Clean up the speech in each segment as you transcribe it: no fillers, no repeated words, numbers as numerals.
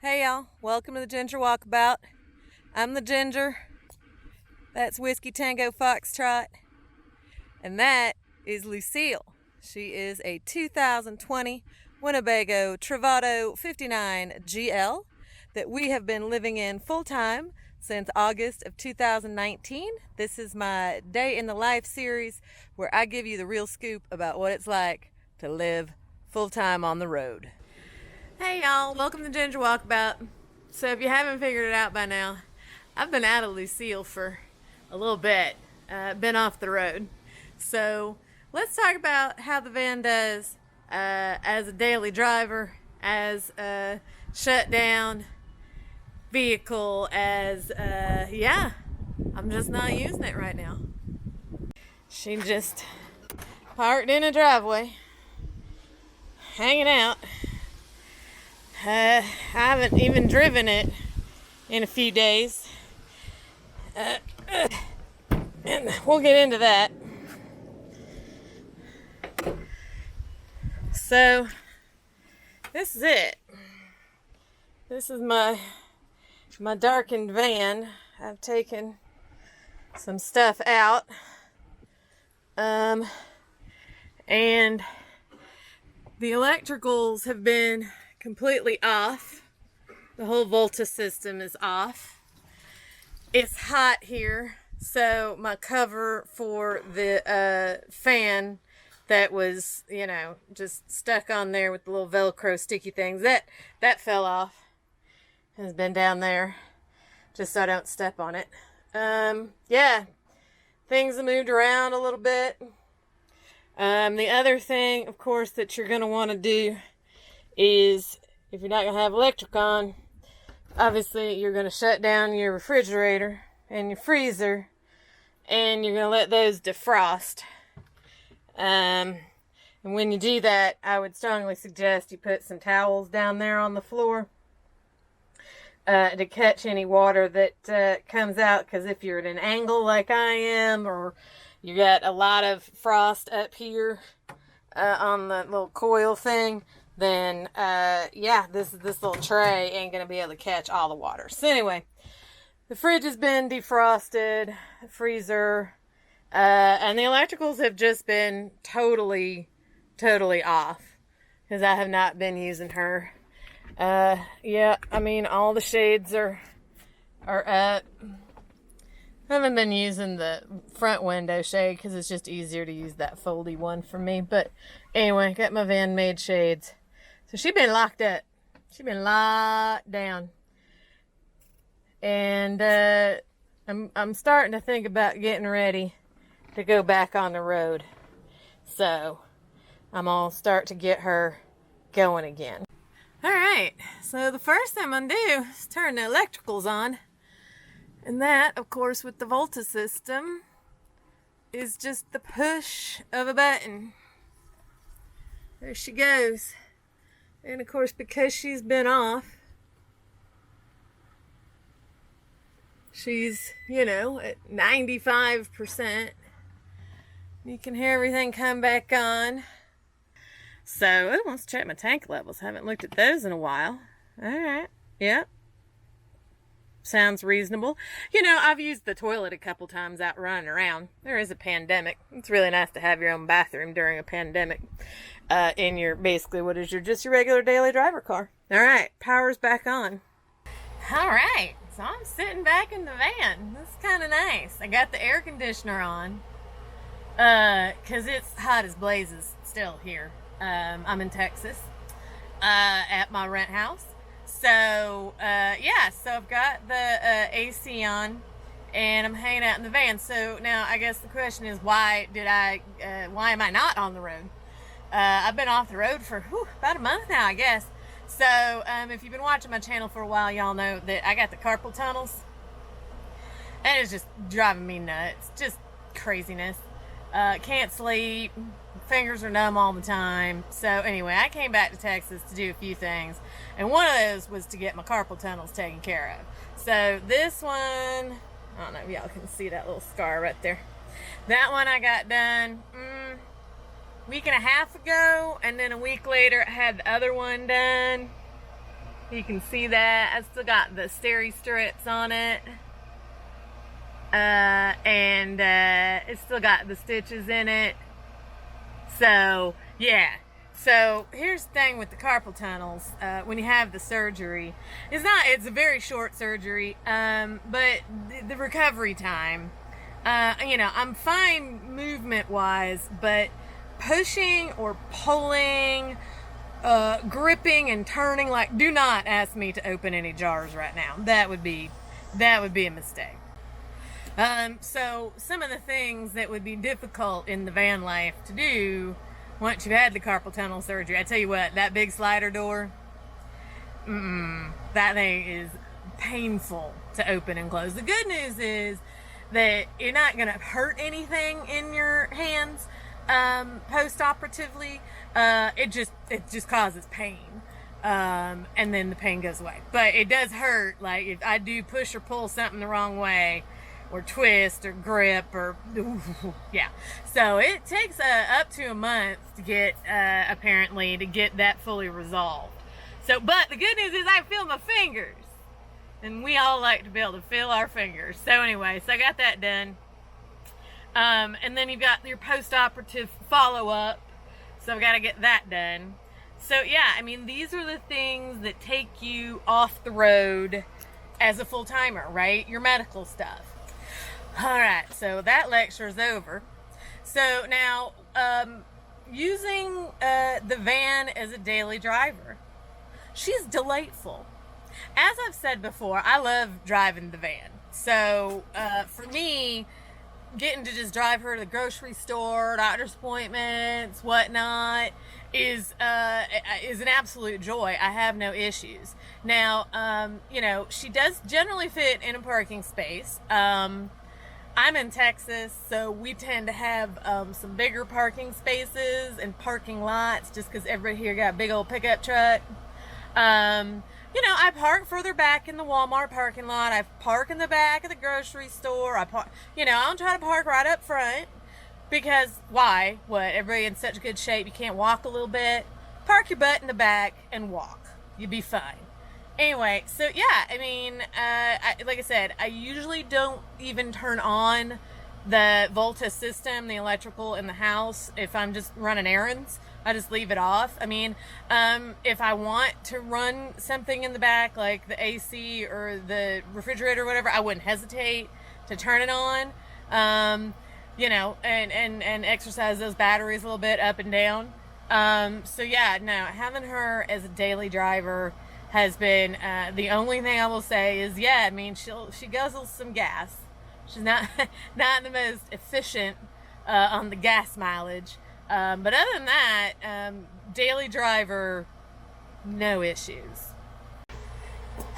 Hey y'all, welcome to the Ginger Walkabout. I'm the Ginger. That's Whiskey Tango Foxtrot. And that is Lucille. She is a 2020 Winnebago Travato 59 GL that we have been living in full-time since August of 2019. This is my Day in the Life series where I give you the real scoop about what it's like to live full-time on the road. Hey y'all, welcome to Ginger Walkabout. So if you haven't figured it out by now, I've been out of Lucille for a little bit, been off the road. So let's talk about how the van does as a daily driver, as a shutdown vehicle, as I'm just not using it right now. She just parked in a driveway, hanging out. I haven't even driven it in a few days. And we'll get into that. So, this is it. This is my darkened van. I've taken some stuff out. And the electricals have been completely off. The whole Volta system is off. It's hot here, so my cover for the fan that was, just stuck on there with the little Velcro sticky things, that fell off. Has been down there just so I don't step on it. Things have moved around a little bit. The other thing, of course, that you're going to want to do is, if you're not going to have electric on, obviously you're going to shut down your refrigerator and your freezer, and you're going to let those defrost. And when you do that, I would strongly suggest you put some towels down there on the floor to catch any water that comes out, because if you're at an angle like I am, or you got a lot of frost up here on the little coil thing, then this little tray ain't gonna be able to catch all the water. So anyway, the fridge has been defrosted, the freezer, and the electricals have just been totally off, because I have not been using her. All the shades are up. I haven't been using the front window shade because it's just easier to use that foldy one for me. But anyway, got my van made shades. So she's been locked up. She's been locked down. And I'm starting to think about getting ready to go back on the road. So I'm going to start to get her going again. Alright, so the first thing I'm going to do is turn the electricals on. And that, of course, with the Volta system, is just the push of a button. There she goes. And of course, because she's been off, she's, at 95%. You can hear everything come back on. So, let's check my tank levels. Haven't looked at those in a while. Alright, yep. Sounds reasonable. I've used the toilet a couple times out running around. There is a pandemic. It's really nice to have your own bathroom during a pandemic. In your, basically, what is just your regular daily driver car. Alright, power's back on. Alright, so I'm sitting back in the van. This is kind of nice. I got the air conditioner on. Because it's hot as blazes still here. I'm in Texas. At my rent house. So, so I've got the AC on, and I'm hanging out in the van. So now I guess the question is, why am I not on the road? I've been off the road for about a month now, I guess. So, if you've been watching my channel for a while, y'all know that I got the carpal tunnels. And it's just driving me nuts. Just craziness. Can't sleep. Fingers are numb all the time. So anyway, I came back to Texas to do a few things, and one of those was to get my carpal tunnels taken care of. So this one, I don't know if y'all can see that little scar right there. That one I got done a week and a half ago, and then a week later I had the other one done. You can see that. I still got the steri strips on it. And it's still got the stitches in it. So, yeah. So, here's the thing with the carpal tunnels. When you have the surgery, it's a very short surgery, but the recovery time, I'm fine movement-wise, but pushing or pulling, gripping and turning, like, do not ask me to open any jars right now. That would be a mistake. So some of the things that would be difficult in the van life to do once you've had the carpal tunnel surgery, I tell you what, that big slider door, that thing is painful to open and close. The good news is that you're not going to hurt anything in your hands post-operatively. It just causes pain. And then the pain goes away. But it does hurt. Like if I do push or pull something the wrong way, or twist or grip or yeah. So it takes up to a month to get apparently to get that fully resolved. So, but the good news is I feel my fingers, and we all like to be able to feel our fingers. So anyway, so I got that done. And then you've got your post-operative follow-up. So I've got to get that done. So yeah, I mean, these are the things that take you off the road as a full-timer, right? Your medical stuff. All right, so that lecture is over. So now, using the van as a daily driver, she's delightful. As I've said before, I love driving the van. So for me, getting to just drive her to the grocery store, doctor's appointments, whatnot, is an absolute joy. I have no issues. Now, she does generally fit in a parking space. I'm in Texas, so we tend to have some bigger parking spaces and parking lots just because everybody here got a big old pickup truck. I park further back in the Walmart parking lot. I park in the back of the grocery store. I don't try to park right up front because why? What? Everybody in such good shape you can't walk a little bit? Park your butt in the back and walk. You'll be fine. Anyway, so yeah, I mean, like I said, I usually don't even turn on the Volta system, the electrical in the house, if I'm just running errands. I just leave it off. I mean, if I want to run something in the back, like the AC or the refrigerator or whatever, I wouldn't hesitate to turn it on, and exercise those batteries a little bit up and down. So yeah, no, having her as a daily driver has been the only thing I will say is, yeah, I mean, she guzzles some gas. She's not the most efficient on the gas mileage, but other than that, daily driver, no issues.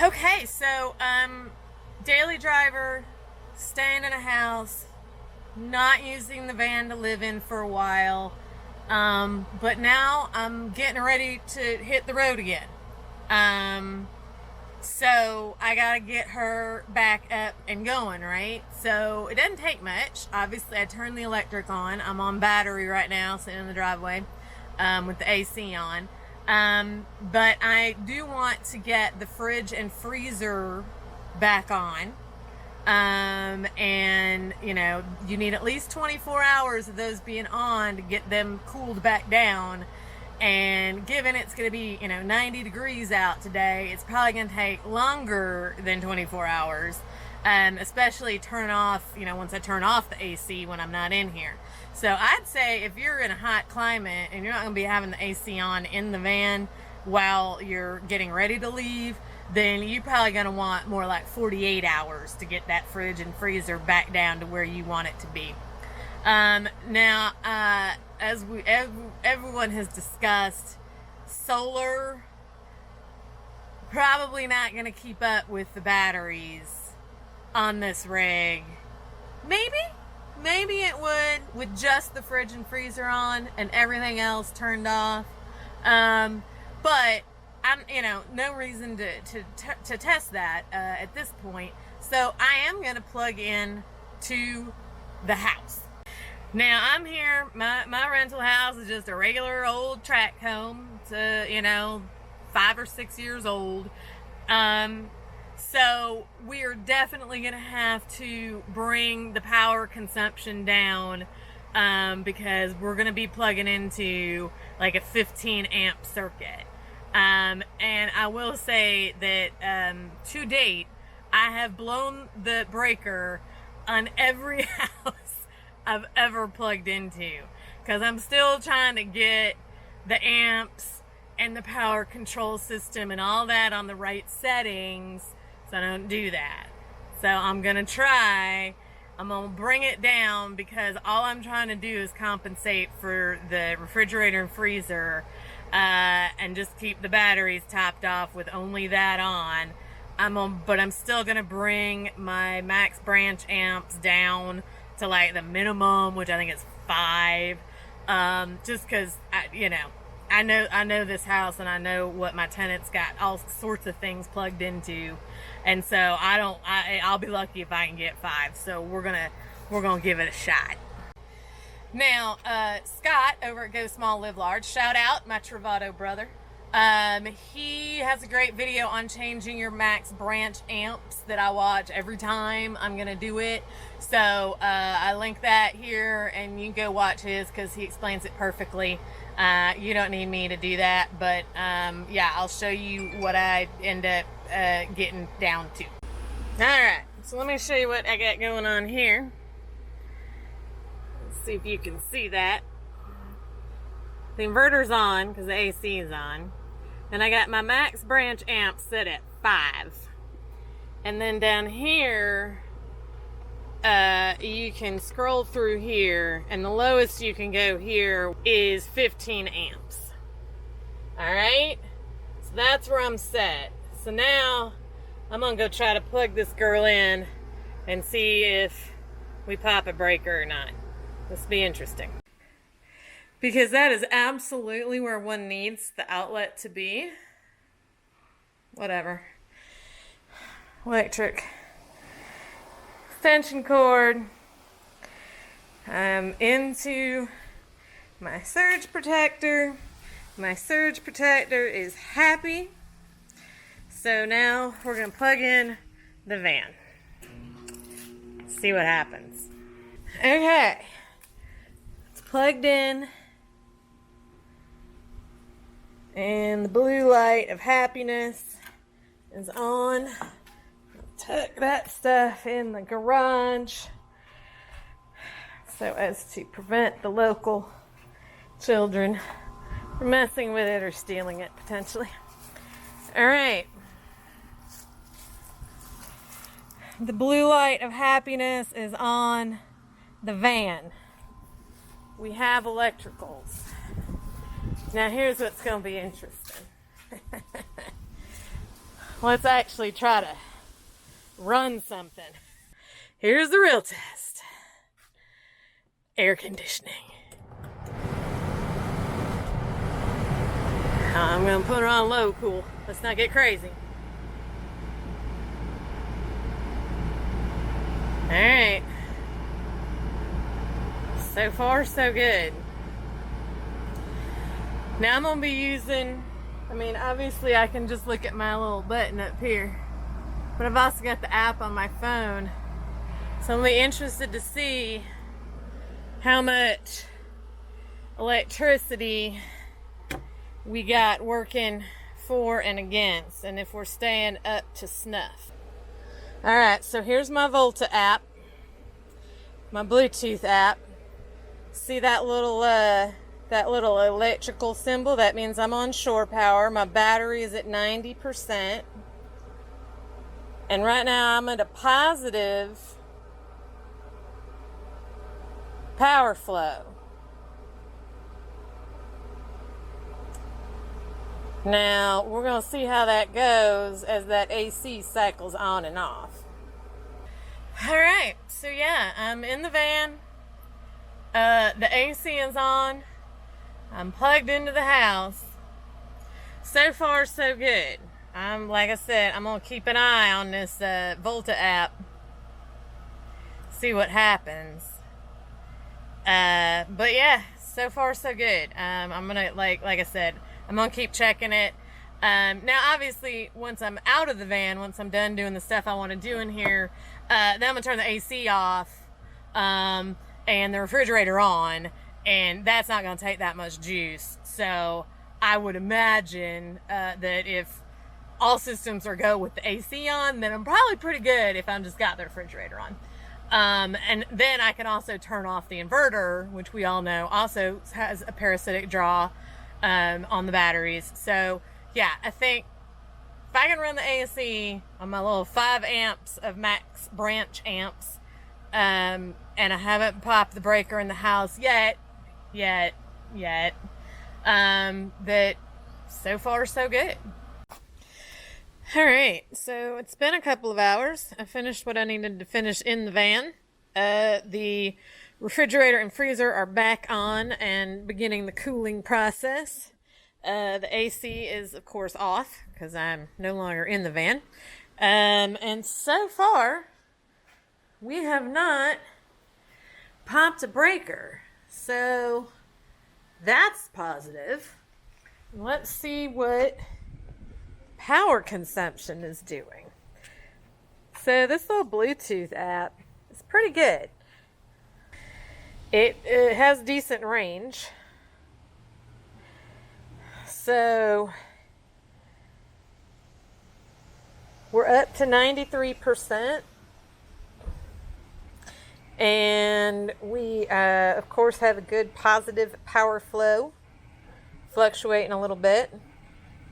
Okay, so daily driver, staying in a house, not using the van to live in for a while, but now I'm getting ready to hit the road again. So I gotta get her back up and going, right? So it doesn't take much. Obviously, I turned the electric on. I'm on battery right now, sitting in the driveway, with the AC on. But I do want to get the fridge and freezer back on. And you need at least 24 hours of those being on to get them cooled back down. And given it's going to be, 90 degrees out today, it's probably going to take longer than 24 hours, especially turn off, once I turn off the AC when I'm not in here. So I'd say if you're in a hot climate and you're not going to be having the AC on in the van while you're getting ready to leave, then you're probably going to want more like 48 hours to get that fridge and freezer back down to where you want it to be. Now, as everyone has discussed, solar probably not going to keep up with the batteries on this rig. Maybe it would with just the fridge and freezer on and everything else turned off. But I'm, no reason to test that at this point. So I am going to plug in to the house. Now, I'm here, my rental house is just a regular old tract home. It's a, 5 or 6 years old. So we're definitely going to have to bring the power consumption down, because we're going to be plugging into like a 15 amp circuit. And I will say that to date, I have blown the breaker on every house I've ever plugged into, because I'm still trying to get the amps and the power control system and all that on the right settings, so I don't do that. So I'm gonna try, I'm gonna bring it down, because all I'm trying to do is compensate for the refrigerator and freezer, and just keep the batteries topped off with only that on. But I'm still gonna bring my max branch amps down to like the minimum, which I think is 5. Just because I know this house, and I know what my tenants got all sorts of things plugged into, and so I'll be lucky if I can get 5. So we're gonna give it a shot. Now, Scott over at Go Small Live Large, shout out my Travato brother. He has a great video on changing your max branch amps that I watch every time I'm gonna do it. So I link that here, and you can go watch his, because he explains it perfectly. You don't need me to do that, but yeah, I'll show you what I end up getting down to. Alright, so let me show you what I got going on here. Let's see if you can see that. The inverter's on because the AC is on. And I got my max branch amp set at 5. And then down here, you can scroll through here, and the lowest you can go here is 15 amps. Alright? So that's where I'm set. So now, I'm gonna go try to plug this girl in and see if we pop a breaker or not. This will be interesting. Because that is absolutely where one needs the outlet to be. Whatever. Electric extension cord. I'm into my surge protector. My surge protector is happy. So now we're going to plug in the van. See what happens. Okay. It's plugged in. And the blue light of happiness is on. Tuck that stuff in the garage so as to prevent the local children from messing with it or stealing it potentially. Alright. The blue light of happiness is on the van. We have electricals. Now here's what's going to be interesting. Let's actually try to run something. Here's the real test. Air conditioning. I'm going to put her on low cool. Let's not get crazy. Alright. So far, so good. Now I'm going to be using, obviously I can just look at my little button up here, but I've also got the app on my phone. So I'm really interested to see how much electricity we got working for and against, and if we're staying up to snuff. Alright, so here's my Volta app, my Bluetooth app. See that little electrical symbol? That means I'm on shore power. My battery is at 90%. And right now I'm at a positive power flow. Now we're going to see how that goes as that AC cycles on and off. Alright, so yeah, I'm in the van. The AC is on. I'm plugged into the house. So far, so good. Like I said, I'm going to keep an eye on this Volta app. See what happens. But yeah, so far, so good. I'm going to, like I said, I'm going to keep checking it. Now, obviously, once I'm out of the van, once I'm done doing the stuff I want to do in here, then I'm going to turn the AC off and the refrigerator on, and that's not going to take that much juice. So I would imagine that if all systems are go with the AC on, then I'm probably pretty good if I'm just got the refrigerator on. And then I can also turn off the inverter, which we all know also has a parasitic draw on the batteries. So yeah, I think if I can run the AC on my little 5 amps of max branch amps, and I haven't popped the breaker in the house yet, that so far so good. All right, so it's been a couple of hours. I finished what I needed to finish in the van. The refrigerator and freezer are back on and beginning the cooling process. The AC is, of course, off because I'm no longer in the van. And so far, we have not popped a breaker. So that's positive. Let's see what power consumption is doing. So this little Bluetooth app is pretty good. It has decent range. So we're up to 93%. And we, of course, have a good positive power flow, fluctuating a little bit.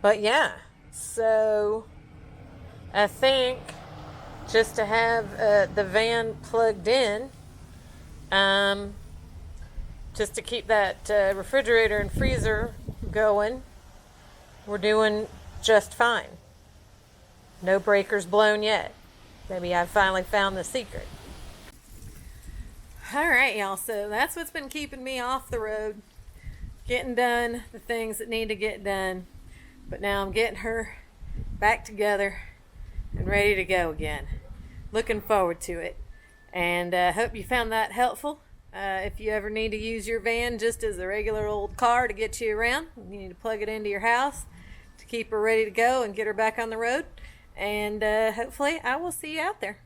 But yeah, so I think just to have the van plugged in, just to keep that refrigerator and freezer going, we're doing just fine. No breakers blown yet. Maybe I've finally found the secret. All right, y'all, so that's what's been keeping me off the road, getting done the things that need to get done. But now I'm getting her back together and ready to go again. Looking forward to it. And hope you found that helpful. If you ever need to use your van just as a regular old car to get you around, you need to plug it into your house to keep her ready to go and get her back on the road. And hopefully I will see you out there.